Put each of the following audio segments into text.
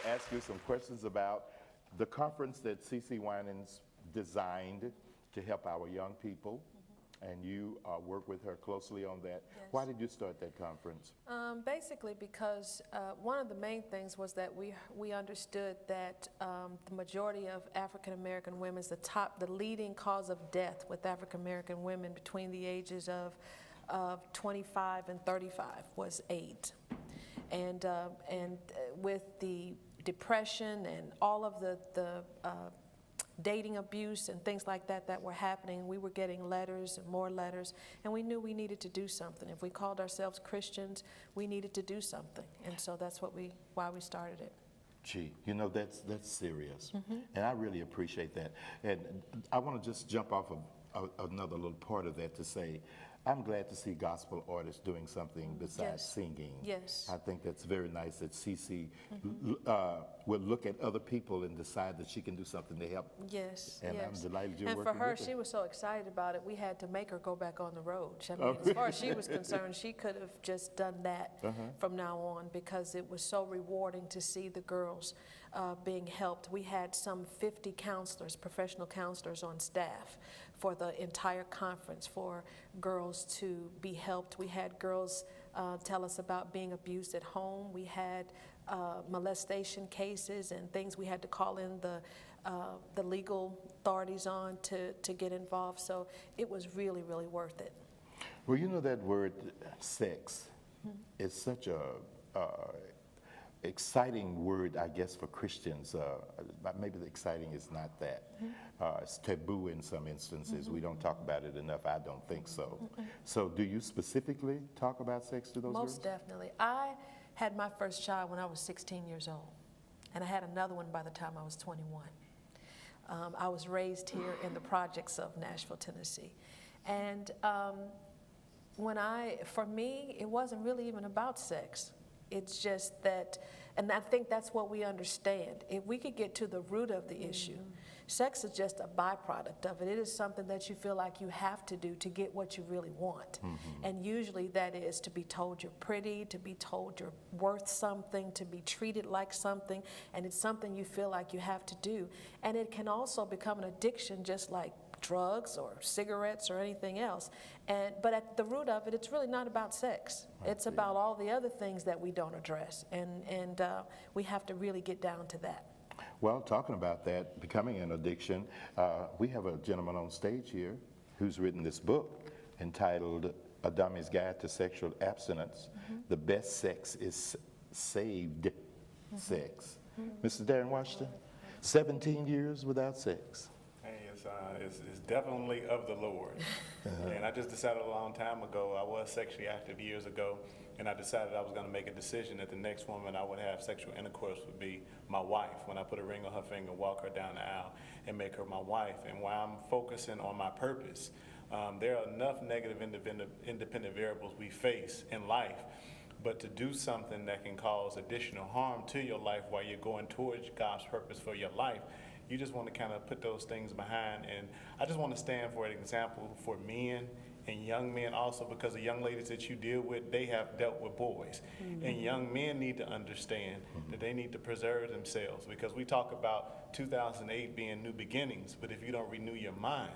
ask you some questions about the conference that CC Winans designed to help our young people, and you work with her closely on that. Yes. Why did you start that conference? Basically because one of the main things was that we understood that the majority of African American women, the leading cause of death with African American women between the ages of 25 and 35 was AIDS. And with the depression and all of the dating abuse and things like that that were happening, we were getting letters and more letters, and we knew we needed to do something. If we called ourselves Christians, we needed to do something, and so that's why we started it. Gee, you know, that's serious, and I really appreciate that. And I want to just jump off of another little part of that to say, I'm glad to see gospel artists doing something besides singing. Yes. I think that's very nice that CC will look at other people and decide that she can do something to help. Yes, and yes. I'm delighted you're and working for her, with she was so excited about it, we had to make her go back on the road. I mean, Oh, as far as she was concerned, she could have just done that from now on, because it was so rewarding to see the girls being helped. We had some 50 counselors, professional counselors on staff for the entire conference for girls to be helped. We had girls tell us about being abused at home. We had molestation cases and things we had to call in the legal authorities on to get involved. So it was really, really worth it. Well, you know, that word sex is such a exciting word, I guess, for Christians. But maybe the exciting is not that. It's taboo in some instances. We don't talk about it enough. I don't think so. So do you specifically talk about sex to those girls? Most definitely. I had my first child when I was 16 years old, and I had another one by the time I was 21. I was raised here in the projects of Nashville, Tennessee. And for me, it wasn't really even about sex. It's just that, and I think that's what we understand. If we could get to the root of the issue, sex is just a byproduct of it. It is something that you feel like you have to do to get what you really want. And usually that is to be told you're pretty, to be told you're worth something, to be treated like something, and it's something you feel like you have to do. And it can also become an addiction, just like drugs or cigarettes or anything else. But at the root of it, it's really not about sex. It's about all the other things that we don't address, and we have to really get down to that. Well, talking about that, becoming an addiction, we have a gentleman on stage here who's written this book entitled A Dummy's Guide to Sexual Abstinence. The best sex is saved sex. Mr. Darren Washington, 17 years without sex. It's definitely of the Lord. And I just decided a long time ago, I was sexually active years ago, and I decided I was going to make a decision that the next woman I would have sexual intercourse would be my wife. When I put a ring on her finger, walk her down the aisle, and make her my wife. And while I'm focusing on my purpose, there are enough negative independent variables we face in life, but to do something that can cause additional harm to your life while you're going towards God's purpose for your life, you just want to kind of put those things behind. And I just want to stand for an example for men and young men also, because the young ladies that you deal with, they have dealt with boys. And young men need to understand that they need to preserve themselves, because we talk about 2008 being new beginnings, but if you don't renew your mind,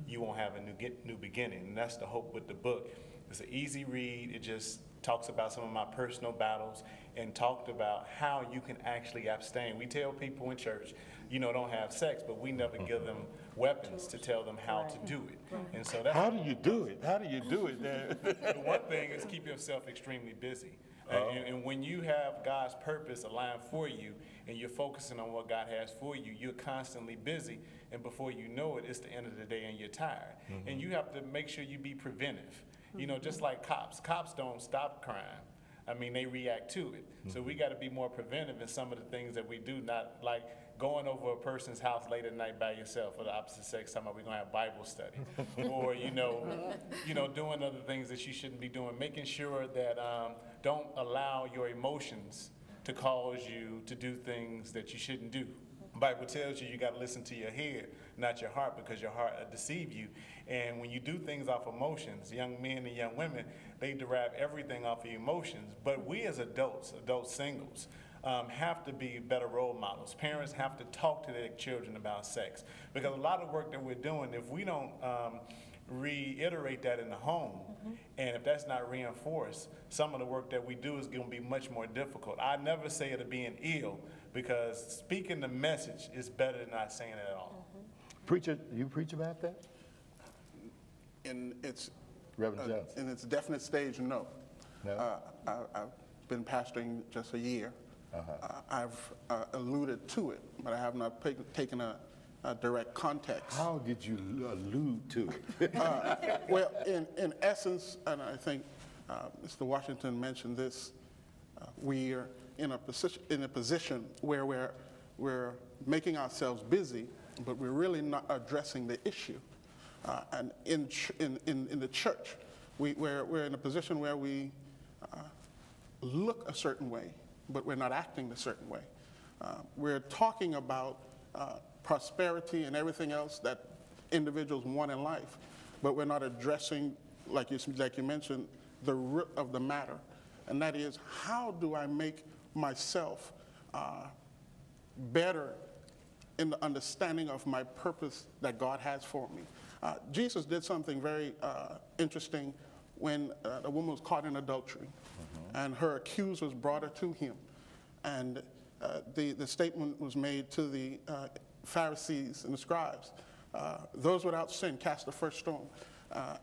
you won't have a new beginning. And that's the hope with the book. It's an easy read. It just talks about some of my personal battles and talked about how you can actually abstain. We tell people in church, don't have sex, but we never give them weapons to tell them how to do it. And so that's How do you do it? How do you do it, Darren? the one thing is keep yourself extremely busy. And when you have God's purpose aligned for you and you're focusing on what God has for you, you're constantly busy. And before you know it, it's the end of the day and you're tired. And you have to make sure you be preventive. Just like cops. Cops don't stop crime. I mean, they react to it. So we got to be more preventive in some of the things that we do, not like going over a person's house late at night by yourself, or the opposite sex, talking about we're going to have Bible study. Or, doing other things that you shouldn't be doing, making sure that don't allow your emotions to cause you to do things that you shouldn't do. The Bible tells you got to listen to your head, not your heart, because your heart will deceive you. And when you do things off emotions, young men and young women, they derive everything off of emotions. But we as adults, adult singles, have to be better role models. Parents have to talk to their children about sex, because a lot of work that we're doing, if we don't reiterate that in the home, and if that's not reinforced, some of the work that we do is going to be much more difficult. I never say it being ill, because speaking the message is better than not saying it at all. Preacher, you preach about that? In its Reverend Johnson? in its definite stage, no. No? I've been pastoring just a year. I've alluded to it, but I have not taken a direct context. How did you allude to it? Well, in essence, and I think Mr. Washington mentioned this, we are in a position where we're making ourselves busy, but we're really not addressing the issue. And in the church, we're in a position where we look a certain way, but we're not acting a certain way. We're talking about prosperity and everything else that individuals want in life, but we're not addressing, like you mentioned, the root of the matter, and that is, how do I make myself better in the understanding of my purpose that God has for me? Jesus did something very interesting when the woman was caught in adultery, and her accusers brought her to him, and the statement was made to the Pharisees and the scribes, those without sin cast the first stone.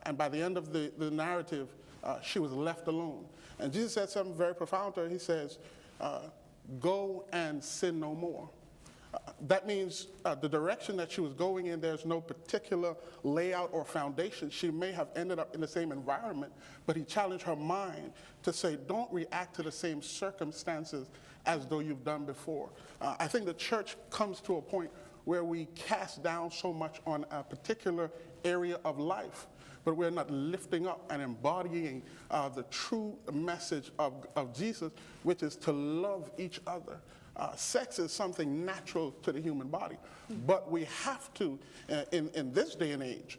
And by the end of the narrative, she was left alone. And Jesus said something very profound to her. He says, go and sin no more. That means the direction that she was going in, there's no particular layout or foundation. She may have ended up in the same environment, but he challenged her mind to say, don't react to the same circumstances as though you've done before. I think the church comes to a point where we cast down so much on a particular area of life, but we're not lifting up and embodying the true message of Jesus, which is to love each other. Sex is something natural to the human body, but we have to, in this day and age,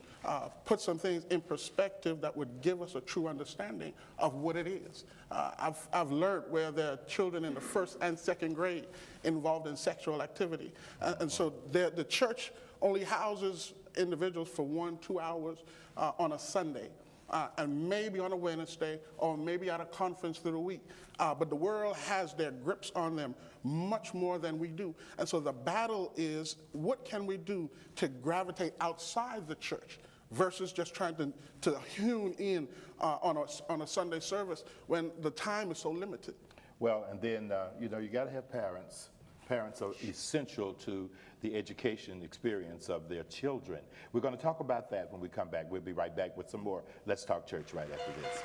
put some things in perspective that would give us a true understanding of what it is. I've learned where there are children in the first and second grade involved in sexual activity, and so the church only houses individuals for 1-2 hours on a Sunday. And maybe on a Wednesday, or maybe at a conference through the week. But the world has their grips on them much more than we do. And so the battle is, what can we do to gravitate outside the church versus just trying to hone in on a Sunday service when the time is so limited? Well, and then, you got to have parents. Parents are essential to the education experience of their children. We're going to talk about that when we come back. We'll be right back with some more Let's Talk Church right after this.